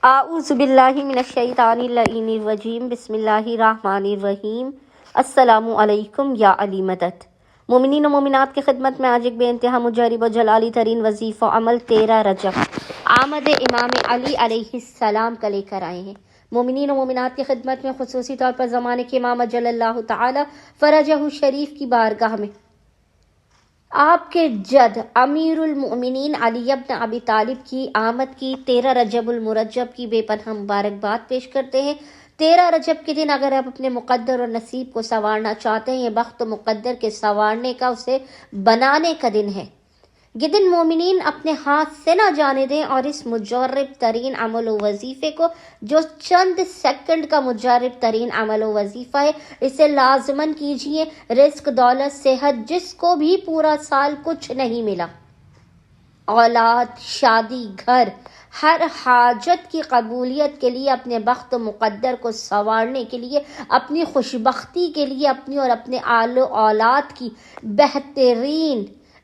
اعوذ باللہ من الشیطان اللعین الرجیم بسم اللہ الرحمن الرحیم۔ السلام علیکم یا علی مدد۔ مومنین و مومنات کی خدمت میں آج ایک بے انتہا مجرب و جلالی ترین وظیفہ عمل 13 رجب آمد امام علی علیہ السلام کا لے کر آئے ہیں۔ مومنین و مومنات کی خدمت میں خصوصی طور پر زمانے کے امام جل اللہ تعالی فرجہ شریف کی بارگاہ میں آپ کے جد امیر المؤمنین علی بن ابی طالب کی آمد کی 13 رجب المرجب کی بے پناہ مبارکباد پیش کرتے ہیں۔ 13 رجب کے دن اگر آپ اپنے مقدر اور نصیب کو سنوارنا چاہتے ہیں، یہ بخت و مقدر کے سنوارنے کا، اسے بنانے کا دن ہے۔ یہ دن مومنین اپنے ہاتھ سے نہ جانے دیں اور اس مجرب ترین عمل و وظیفے کو، جو چند سیکنڈ کا مجرب ترین عمل و وظیفہ ہے، اسے لازماً کیجئے۔ رزق، دولت، صحت، جس کو بھی پورا سال کچھ نہیں ملا، اولاد، شادی، گھر، ہر حاجت کی قبولیت کے لیے، اپنے بخت و مقدر کو سنوارنے کے لیے، اپنی خوشبختی کے لیے، اپنی اور اپنے آل و اولاد کی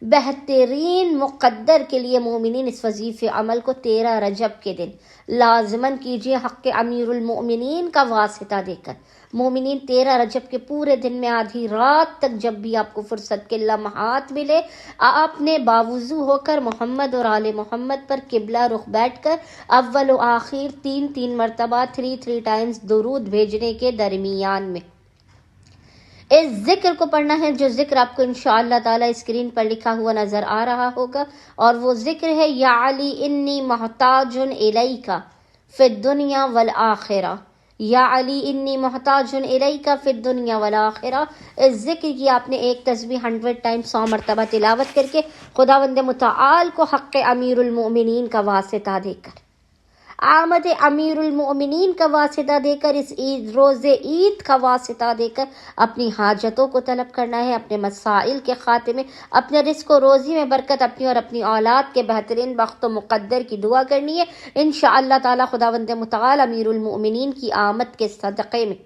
بہترین مقدر کے لیے مومنین اس وظیفے عمل کو 13 رجب کے دن لازماً کیجیے، حق امیر المؤمنین کا واسطہ دے کر۔ مومنین 13 رجب کے پورے دن میں آدھی رات تک جب بھی آپ کو فرصت کے لمحات ملے، آپ نے باوضو ہو کر محمد اور آل محمد پر قبلہ رخ بیٹھ کر اول و آخر 3 مرتبہ 3 ٹائمز درود بھیجنے کے درمیان میں اس ذکر کو پڑھنا ہے، جو ذکر آپ کو انشاءاللہ تعالی اسکرین پر لکھا ہوا نظر آ رہا ہوگا، اور وہ ذکر ہے یا علی انی محتاج الیک فی الدنیا والآخرہ۔ یا علی انی محتاج الیک فی الدنیا والآخرہ۔ اس ذکر کی آپ نے ایک تسبیح 100 ٹائم 100 مرتبہ تلاوت کر کے خداوند متعال کو حق امیر المؤمنین کا واسطہ دے کر، آمد امیر المؤمنین کا واسطہ دے کر، اس روز عید کا واسطہ دے کر اپنی حاجتوں کو طلب کرنا ہے، اپنے مسائل کے خاتمے، اپنے رزق و روزی میں برکت، اپنی اور اپنی اولاد کے بہترین بخت و مقدر کی دعا کرنی ہے۔ انشاءاللہ تعالی خداوند متعال امیر المؤمنین کی آمد کے صدقے میں،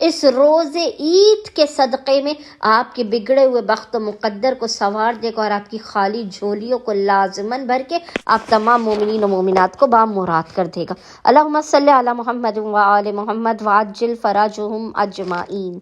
اس روز عید کے صدقے میں آپ کے بگڑے ہوئے بخت و مقدر کو سنوار دے گا اور آپ کی خالی جھولیوں کو لازماً بھر کے آپ تمام مومنین و مومنات کو بامراد کر دے گا۔ اللہم صلی علی محمد و آل محمد وعجل فرجہم اجمعین۔